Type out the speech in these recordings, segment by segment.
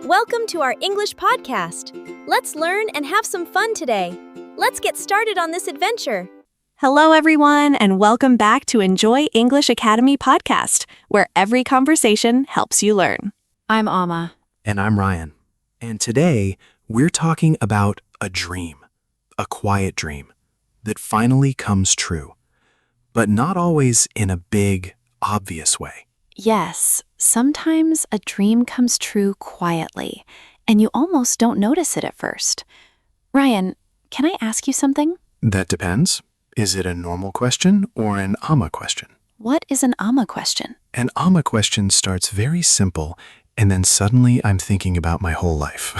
Welcome to our English podcast. Let's learn and have some fun today. Let's get started on this adventure. Hello, everyone, and welcome back to Enjoy English Academy podcast, where every conversation helps you learn. I'm Amma. And I'm Ryan. And today, we're talking about a dream, a quiet dream, that finally comes true, but not always in a big, obvious way. Yes, sometimes a dream comes true quietly, and you almost don't notice it at first. Ryan, can I ask you something? That depends. Is it a normal question or an Amma question? What is an Amma question? An Amma question starts very simple, and then suddenly I'm thinking about my whole life.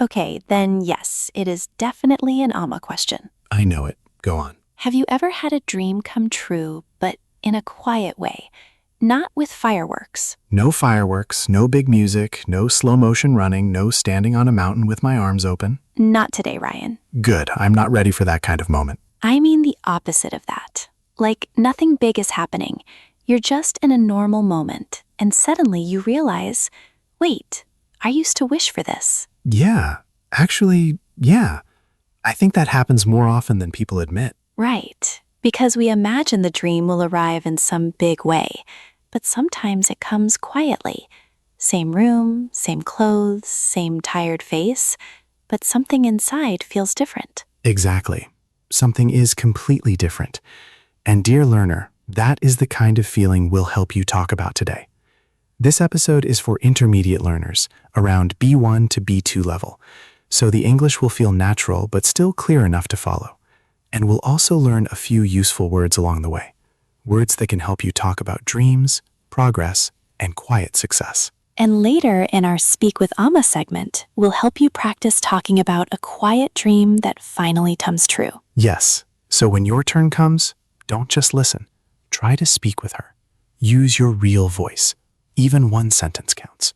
Okay, then yes, it is definitely an Amma question. I know it. Go on. Have you ever had a dream come true, but in a quiet way, not with fireworks? No fireworks, no big music, no slow motion running, no standing on a mountain with my arms open. Not today, Ryan. Good, I'm not ready for that kind of moment. I mean the opposite of that. Like nothing big is happening. You're just in a normal moment, and suddenly you realize, wait, I used to wish for this. Yeah, actually, yeah. I think that happens more often than people admit. Right, because we imagine the dream will arrive in some big way, but sometimes it comes quietly. Same room, same clothes, same tired face, but something inside feels different. Exactly. Something is completely different. And dear learner, that is the kind of feeling we'll help you talk about today. This episode is for intermediate learners, around B1 to B2 level, so the English will feel natural but still clear enough to follow. And we'll also learn a few useful words along the way, words that can help you talk about dreams, progress, and quiet success. And later in our Speak with Amma segment, we'll help you practice talking about a quiet dream that finally comes true. Yes, so when your turn comes, don't just listen. Try to speak with her. Use your real voice. Even one sentence counts.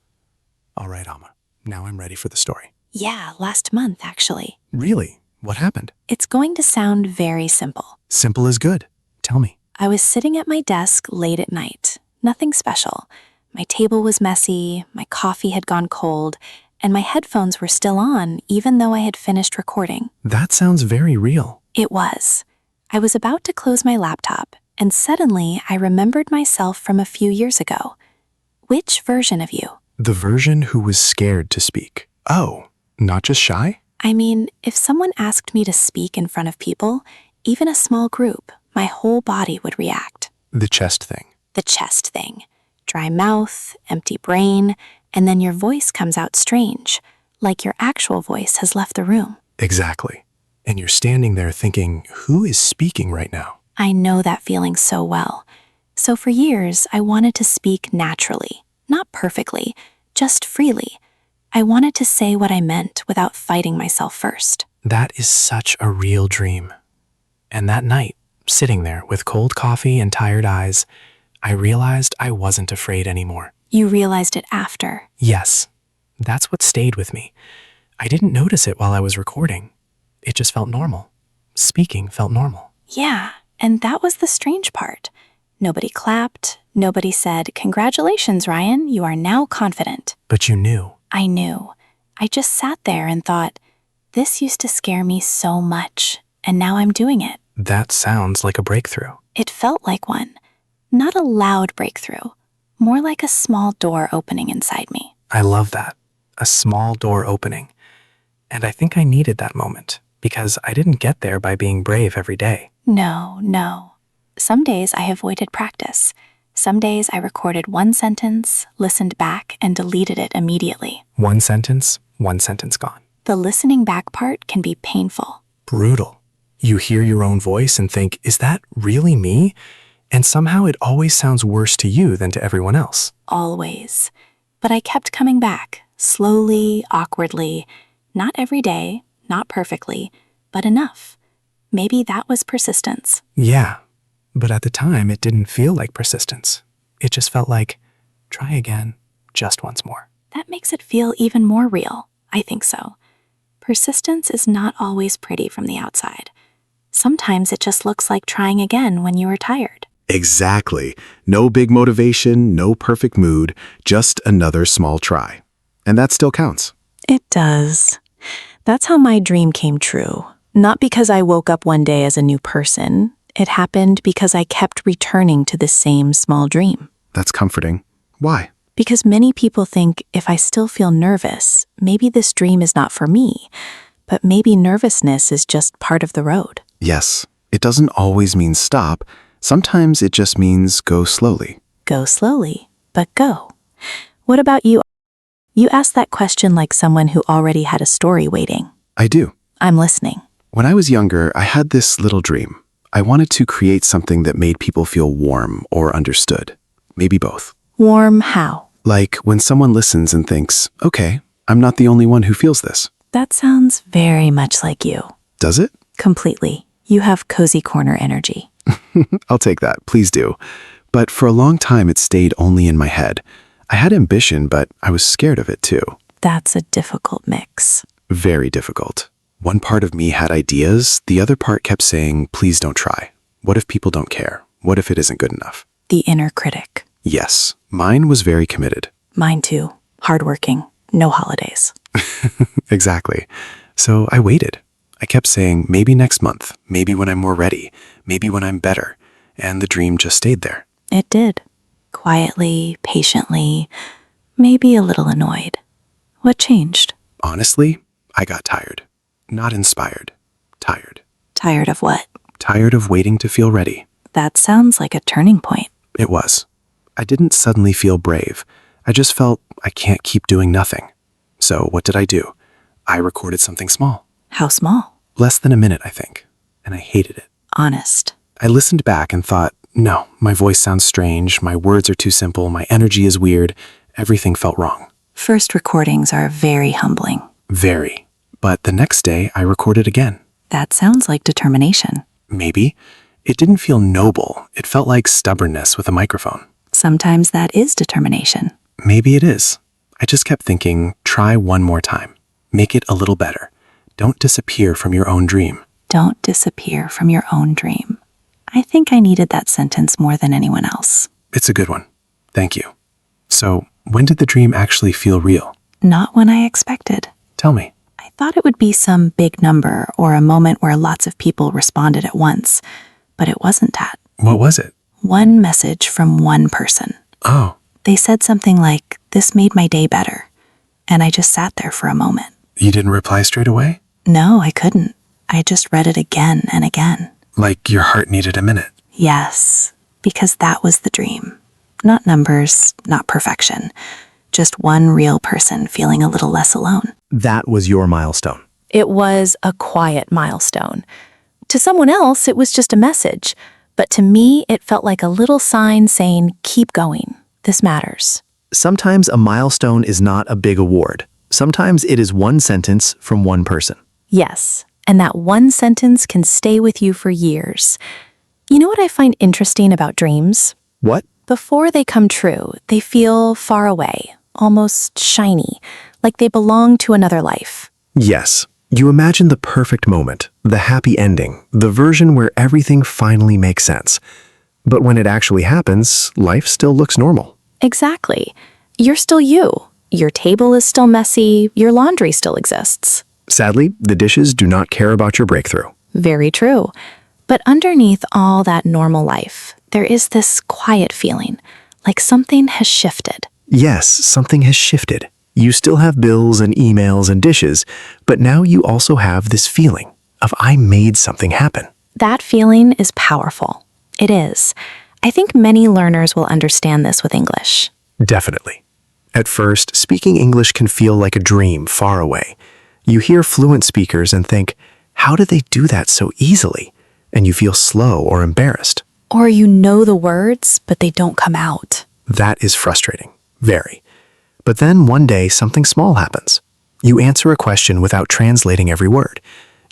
All right, Amma, now I'm ready for the story. Yeah, last month, actually. Really? What happened? It's going to sound very simple. Simple is good. Tell me. I was sitting at my desk late at night. Nothing special. My table was messy, my coffee had gone cold, and my headphones were still on even though I had finished recording. That sounds very real. It was. I was about to close my laptop, and suddenly I remembered myself from a few years ago. Which version of you? The version who was scared to speak. Oh, not just shy? I mean, if someone asked me to speak in front of people, even a small group, my whole body would react. The chest thing. The chest thing. Dry mouth, empty brain, and then your voice comes out strange, like your actual voice has left the room. Exactly. And you're standing there thinking, who is speaking right now? I know that feeling so well. So for years, I wanted to speak naturally, not perfectly, just freely. I wanted to say what I meant without fighting myself first. That is such a real dream. And that night, sitting there with cold coffee and tired eyes, I realized I wasn't afraid anymore. You realized it after. Yes, that's what stayed with me. I didn't notice it while I was recording. It just felt normal. Speaking felt normal. Yeah, and that was the strange part. Nobody clapped. Nobody said, "Congratulations, Ryan, you are now confident." But you knew. I knew. I just sat there and thought, this used to scare me so much, and now I'm doing it. That sounds like a breakthrough. It felt like one. Not a loud breakthrough, more like a small door opening inside me. I love that. A small door opening. And I think I needed that moment because I didn't get there by being brave every day. No. Some days I avoided practice. Some days I recorded one sentence, listened back, and deleted it immediately. One sentence gone. The listening back part can be painful. Brutal. You hear your own voice and think, is that really me? And somehow it always sounds worse to you than to everyone else. Always. But I kept coming back, slowly, awkwardly. Not every day, not perfectly, but enough. Maybe that was persistence. Yeah, but at the time it didn't feel like persistence. It just felt like, try again, just once more. That makes it feel even more real. I think so. Persistence is not always pretty from the outside. Sometimes it just looks like trying again when you are tired. Exactly. No big motivation, no perfect mood, just another small try. And that still counts. It does. That's how my dream came true. Not because I woke up one day as a new person. It happened because I kept returning to the same small dream. That's comforting. Why? Because many people think if I still feel nervous, maybe this dream is not for me. But maybe nervousness is just part of the road. Yes, it doesn't always mean stop. Sometimes it just means go slowly. Go slowly, but go. What about you? You asked that question like someone who already had a story waiting. I do. I'm listening. When I was younger, I had this little dream. I wanted to create something that made people feel warm or understood. Maybe both. Warm how? Like when someone listens and thinks, okay, I'm not the only one who feels this. That sounds very much like you. Does it? Completely. You have cozy corner energy. I'll take that, please do. But for a long time, it stayed only in my head. I had ambition, but I was scared of it too. That's a difficult mix. Very difficult. One part of me had ideas, the other part kept saying, please don't try. What if people don't care? What if it isn't good enough? The inner critic. Yes, mine was very committed. Mine too. Hardworking. No holidays. Exactly. So I waited. I kept saying, maybe next month, maybe when I'm more ready, maybe when I'm better. And the dream just stayed there. It did. Quietly, patiently, maybe a little annoyed. What changed? Honestly, I got tired. Not inspired. Tired. Tired of what? Tired of waiting to feel ready. That sounds like a turning point. It was. I didn't suddenly feel brave. I just felt I can't keep doing nothing. So what did I do? I recorded something small. How small? Less than a minute, I think. And I hated it. Honest. I listened back and thought, no, my voice sounds strange, my words are too simple, my energy is weird, everything felt wrong. First recordings are very humbling. Very. But the next day, I recorded again. That sounds like determination. Maybe. It didn't feel noble. It felt like stubbornness with a microphone. Sometimes that is determination. Maybe it is. I just kept thinking, try one more time. Make it a little better. Don't disappear from your own dream. Don't disappear from your own dream. I think I needed that sentence more than anyone else. It's a good one. Thank you. So, when did the dream actually feel real? Not when I expected. Tell me. I thought it would be some big number or a moment where lots of people responded at once, but it wasn't that. What was it? One message from one person. Oh, They said something like, "This made my day better." And I just sat there for a moment. you didn't reply straight away? No, I couldn't. I just read it again and again. Like your heart needed a minute. Yes, because that was the dream. Not numbers, not perfection. Just one real person feeling a little less alone. That was your milestone. It was a quiet milestone. To someone else, it was just a message. But to me, it felt like a little sign saying, keep going. This matters. Sometimes a milestone is not a big award. Sometimes it is one sentence from one person. Yes, and that one sentence can stay with you for years. You know what I find interesting about dreams? What? Before they come true, they feel far away, almost shiny, like they belong to another life. Yes. You imagine the perfect moment, the happy ending, the version where everything finally makes sense. But when it actually happens, life still looks normal. Exactly. You're still you. Your table is still messy. Your laundry still exists. Sadly, the dishes do not care about your breakthrough. Very true. But underneath all that normal life, there is this quiet feeling, like something has shifted. Yes, something has shifted. You still have bills and emails and dishes, but now you also have this feeling of I made something happen. That feeling is powerful. It is. I think many learners will understand this with English. Definitely. At first, speaking English can feel like a dream far away. You hear fluent speakers and think, how do they do that so easily? And you feel slow or embarrassed. Or you know the words, but they don't come out. That is frustrating. Very. But then one day something small happens. You answer a question without translating every word.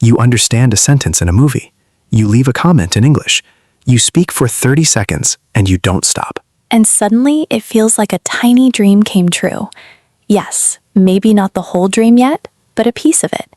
You understand a sentence in a movie. You leave a comment in English. You speak for 30 seconds and you don't stop. And suddenly it feels like a tiny dream came true. Yes, maybe not the whole dream yet, but a piece of it.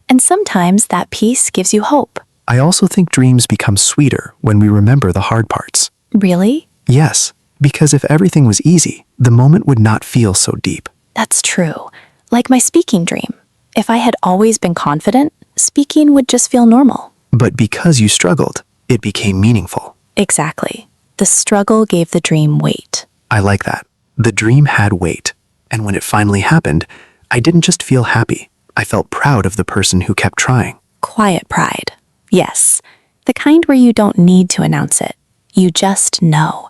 And sometimes that piece gives you hope. I also think dreams become sweeter when we remember the hard parts. Really? Yes, because if everything was easy, the moment would not feel so deep. That's true. Like my speaking dream. If I had always been confident, speaking would just feel normal. But because you struggled, it became meaningful. Exactly. The struggle gave the dream weight. I like that. The dream had weight. And when it finally happened, I didn't just feel happy. I felt proud of the person who kept trying. Quiet pride. Yes. The kind where you don't need to announce it. You just know.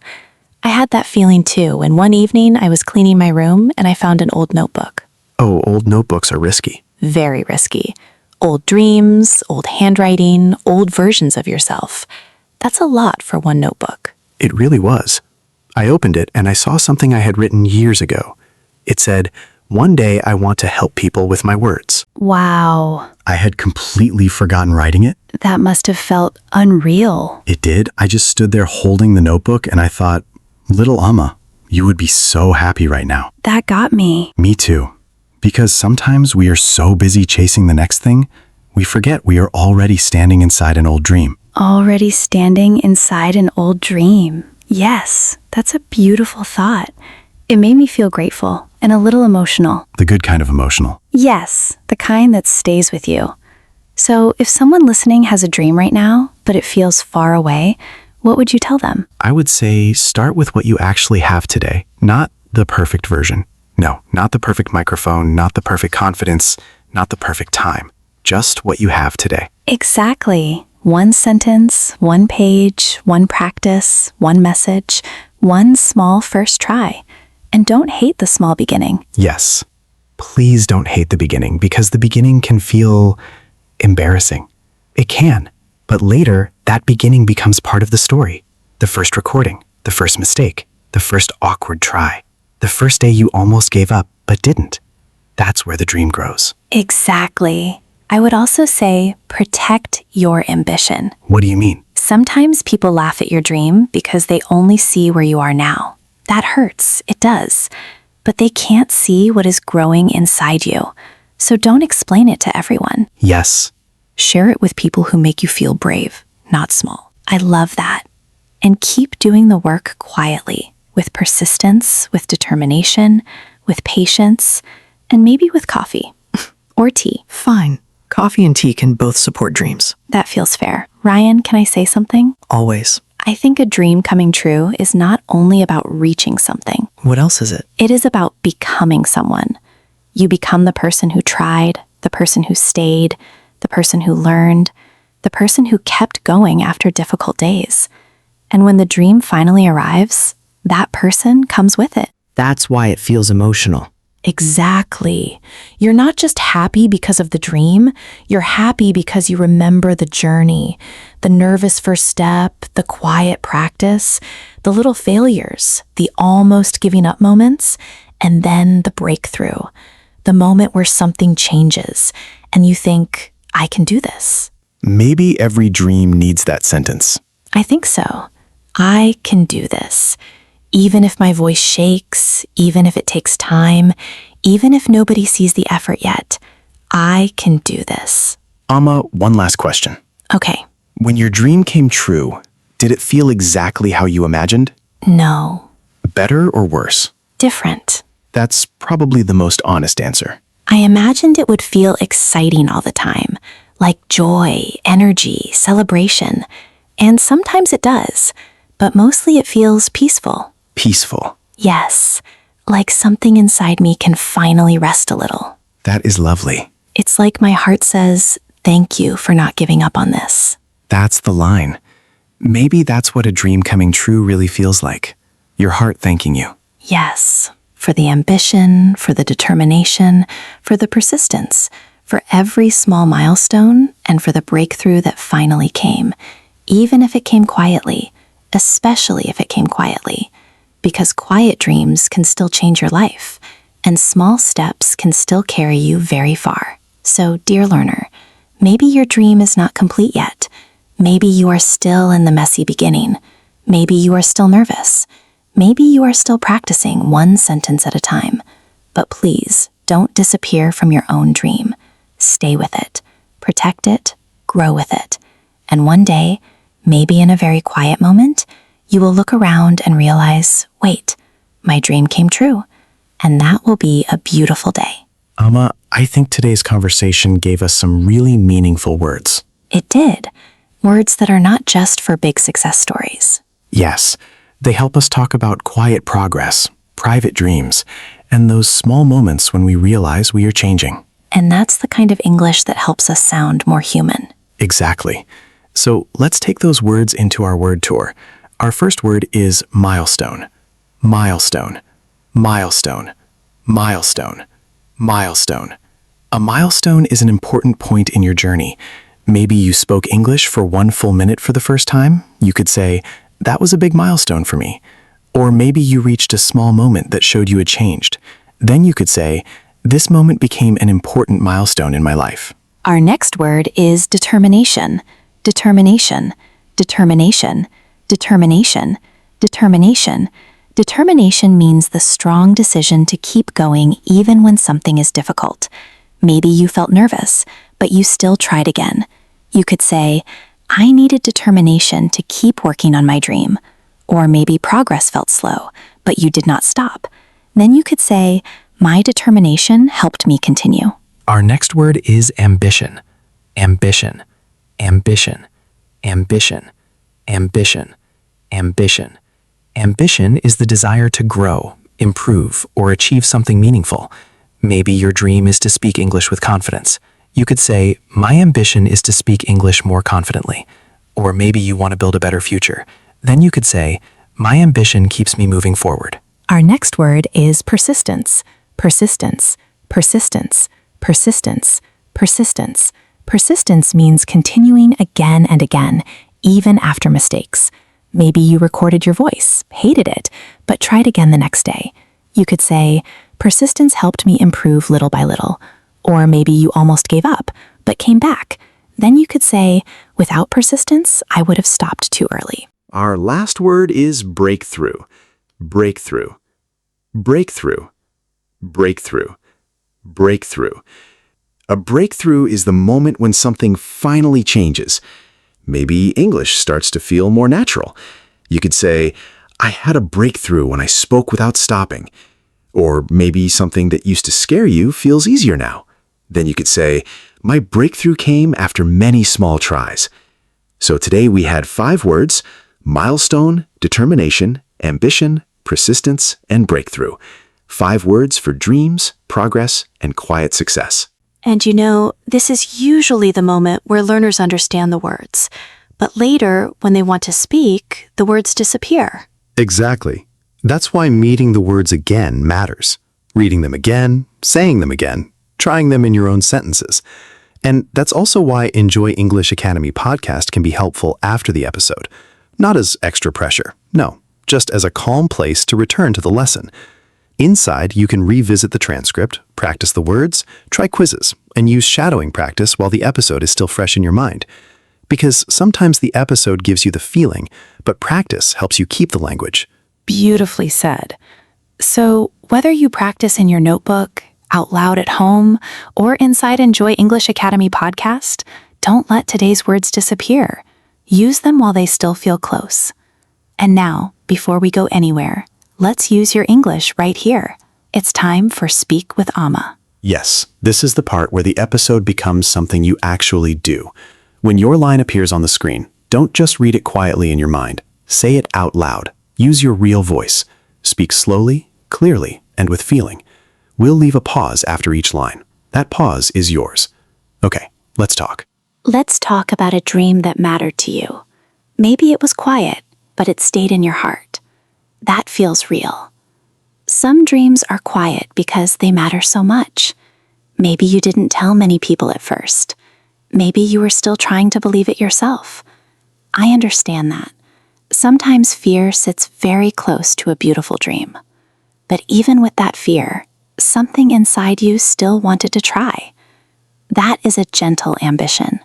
I had that feeling too when one evening I was cleaning my room and I found an old notebook. Oh, old notebooks are risky. Very risky. Old dreams, old handwriting, old versions of yourself. That's a lot for one notebook. It really was. I opened it and I saw something I had written years ago. It said, "One day I want to help people with my words." Wow. I had completely forgotten writing it. That must have felt unreal. It did. I just stood there holding the notebook and I thought, little Amma, you would be so happy right now. That got me. Me too. Because sometimes we are so busy chasing the next thing, we forget we are already standing inside an old dream. Already standing inside an old dream. Yes, that's a beautiful thought. It made me feel grateful and a little emotional. The good kind of emotional. Yes, the kind that stays with you. So if someone listening has a dream right now, but it feels far away, what would you tell them? I would say start with what you actually have today, not the perfect version. No, not the perfect microphone, not the perfect confidence, not the perfect time. Just what you have today. Exactly. One sentence, one page, one practice, one message, one small first try. And don't hate the small beginning. Yes. Please don't hate the beginning because the beginning can feel embarrassing. It can. But later, that beginning becomes part of the story. The first recording, the first mistake, the first awkward try, the first day you almost gave up but didn't. That's where the dream grows. Exactly. I would also say protect your ambition. What do you mean? Sometimes people laugh at your dream because they only see where you are now. That hurts, it does. But they can't see what is growing inside you. So don't explain it to everyone. Yes. Share it with people who make you feel brave, not small. I love that. And keep doing the work quietly, with persistence, with determination, with patience, and maybe with coffee or tea. Fine. Coffee and tea can both support dreams. That feels fair. Ryan, can I say something? Always. I think a dream coming true is not only about reaching something. What else is it? It is about becoming someone. You become the person who tried, the person who stayed, the person who learned, the person who kept going after difficult days. And when the dream finally arrives, that person comes with it. That's why it feels emotional. Exactly. You're not just happy because of the dream, you're happy because you remember the journey, the nervous first step, the quiet practice, the little failures, the almost giving up moments, and then the breakthrough, the moment where something changes and you think, I can do this. Maybe every dream needs that sentence. I think so. I can do this. Even if my voice shakes, even if it takes time, even if nobody sees the effort yet, I can do this. Amma, one last question. Okay. When your dream came true, did it feel exactly how you imagined? No. Better or worse? Different. That's probably the most honest answer. I imagined it would feel exciting all the time, like joy, energy, celebration. And sometimes it does, but mostly it feels peaceful. Peaceful. Yes, like something inside me can finally rest a little. That is lovely. It's like my heart says, thank you for not giving up on this. That's the line. Maybe that's what a dream coming true really feels like. Your heart thanking you. Yes, for the ambition, for the determination, for the persistence, for every small milestone, and for the breakthrough that finally came, even if it came quietly, especially if it came quietly. Because quiet dreams can still change your life, and small steps can still carry you very far. So, dear learner, maybe your dream is not complete yet. Maybe you are still in the messy beginning. Maybe you are still nervous. Maybe you are still practicing one sentence at a time. But please, don't disappear from your own dream. Stay with it, protect it, grow with it. And one day, maybe in a very quiet moment, You will look around and realize, wait, my dream came true. And that will be a beautiful day. Amma, I think today's conversation gave us some really meaningful words. It did. Words that are not just for big success stories. Yes, they help us talk about quiet progress, private dreams, and those small moments when we realize we are changing. And that's the kind of English that helps us sound more human. Exactly. So let's take those words into our word tour. Our first word is milestone. Milestone. Milestone. Milestone. Milestone. A milestone is an important point in your journey. Maybe you spoke English for 1 full minute for the first time. You could say, that was a big milestone for me. Or maybe you reached a small moment that showed you had changed. Then you could say, this moment became an important milestone in my life. Our next word is determination. Determination. Determination. Determination. Determination. Determination means the strong decision to keep going even when something is difficult. Maybe you felt nervous, but you still tried again. You could say, I needed determination to keep working on my dream. Or maybe progress felt slow, but you did not stop. Then you could say, my determination helped me continue. Our next word is ambition. Ambition. Ambition. Ambition. Ambition. Ambition. Ambition is the desire to grow, improve, or achieve something meaningful. Maybe your dream is to speak English with confidence. You could say, my ambition is to speak English more confidently. Or maybe you want to build a better future. Then you could say, my ambition keeps me moving forward. Our next word is persistence. Persistence. Persistence. Persistence. Persistence. Persistence means continuing again and again, even after mistakes. Maybe you recorded your voice, hated it, but tried again the next day. You could say, persistence helped me improve little by little. Or maybe you almost gave up, but came back. Then you could say, without persistence, I would have stopped too early. Our last word is breakthrough. Breakthrough. Breakthrough. Breakthrough. Breakthrough. A breakthrough is the moment when something finally changes. Maybe English starts to feel more natural. You could say, I had a breakthrough when I spoke without stopping. Or maybe something that used to scare you feels easier now. Then you could say, my breakthrough came after many small tries. So today we had 5 words: milestone, determination, ambition, persistence, and breakthrough. 5 words for dreams, progress, and quiet success. And you know, this is usually the moment where learners understand the words. But later, when they want to speak, the words disappear. Exactly. That's why meeting the words again matters. Reading them again, saying them again, trying them in your own sentences. And that's also why Enjoy English Academy podcast can be helpful after the episode. Not as extra pressure, no, just as a calm place to return to the lesson. Inside, you can revisit the transcript, practice the words, try quizzes, and use shadowing practice while the episode is still fresh in your mind. Because sometimes the episode gives you the feeling, but practice helps you keep the language. Beautifully said. So, whether you practice in your notebook, out loud at home, or inside Enjoy English Academy podcast, don't let today's words disappear. Use them while they still feel close. And now, before we go anywhere, let's use your English right here. It's time for Speak with Amma. Yes, this is the part where the episode becomes something you actually do. When your line appears on the screen, don't just read it quietly in your mind. Say it out loud. Use your real voice. Speak slowly, clearly, and with feeling. We'll leave a pause after each line. That pause is yours. Okay, let's talk. Let's talk about a dream that mattered to you. Maybe it was quiet, but it stayed in your heart. That feels real. Some dreams are quiet because they matter so much. Maybe you didn't tell many people at first. Maybe you were still trying to believe it yourself. I understand that. Sometimes fear sits very close to a beautiful dream. But even with that fear, something inside you still wanted to try. That is a gentle ambition.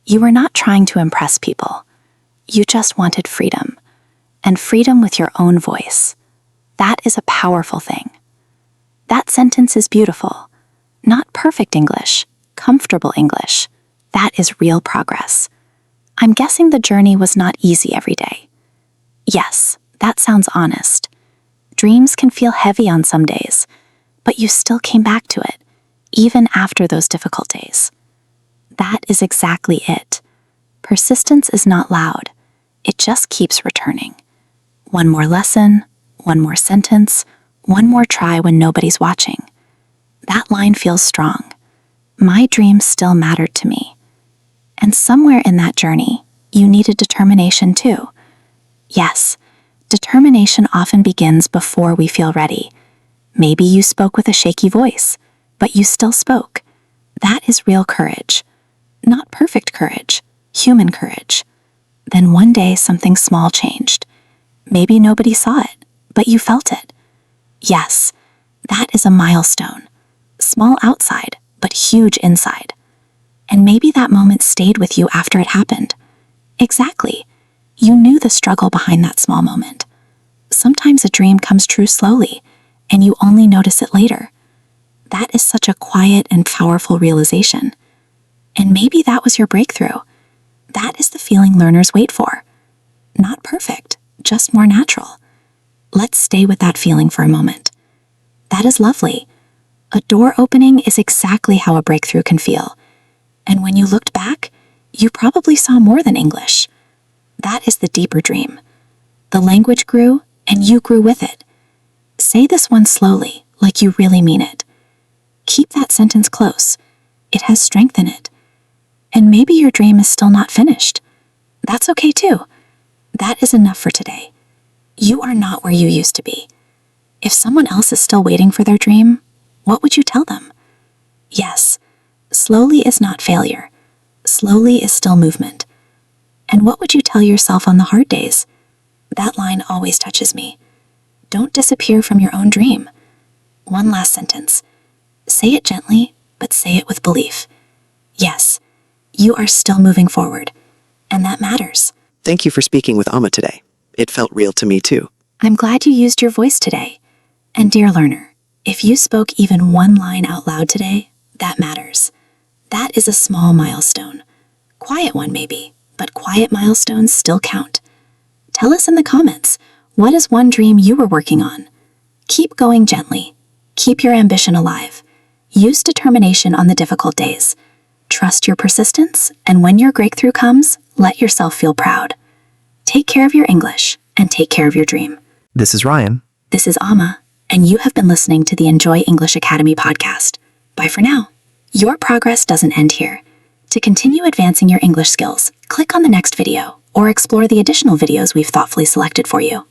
You were not trying to impress people. You just wanted freedom. And freedom with your own voice. That is a powerful thing. That sentence is beautiful. Not perfect English, comfortable English. That is real progress. I'm guessing the journey was not easy every day. Yes, that sounds honest. Dreams can feel heavy on some days, but you still came back to it, even after those difficult days. That is exactly it. Persistence is not loud. It just keeps returning. One more lesson, one more sentence, one more try when nobody's watching. That line feels strong. My dreams still mattered to me. And somewhere in that journey, you needed determination too. Yes, determination often begins before we feel ready. Maybe you spoke with a shaky voice, but you still spoke. That is real courage. Not perfect courage, human courage. Then one day something small changed. Maybe nobody saw it, but you felt it. Yes, that is a milestone. Small outside, but huge inside. And maybe that moment stayed with you after it happened. Exactly. You knew the struggle behind that small moment. Sometimes a dream comes true slowly, and you only notice it later. That is such a quiet and powerful realization. And maybe that was your breakthrough. That is the feeling learners wait for. Not perfect, just more natural. Let's stay with that feeling for a moment. That is lovely. A door opening is exactly how a breakthrough can feel. And when you looked back, you probably saw more than English. That is the deeper dream. The language grew, and you grew with it. Say this one slowly, like you really mean it. Keep that sentence close. It has strength in it. And maybe your dream is still not finished. That's okay too. That is enough for today. You are not where you used to be. If someone else is still waiting for their dream, what would you tell them? Yes, slowly is not failure. Slowly is still movement. And what would you tell yourself on the hard days? That line always touches me. Don't disappear from your own dream. One last sentence. Say it gently, but say it with belief. Yes, you are still moving forward, and that matters. Thank you for speaking with Amma today. It felt real to me too. I'm glad you used your voice today. And dear learner, if you spoke even one line out loud today, that matters. That is a small milestone. Quiet one maybe, but quiet milestones still count. Tell us in the comments, what is one dream you were working on? Keep going gently. Keep your ambition alive. Use determination on the difficult days. Trust your persistence, and when your breakthrough comes, let yourself feel proud. Take care of your English, and take care of your dream. This is Ryan. This is Amma, and you have been listening to the Enjoy English Academy podcast. Bye for now. Your progress doesn't end here. To continue advancing your English skills, click on the next video or explore the additional videos we've thoughtfully selected for you.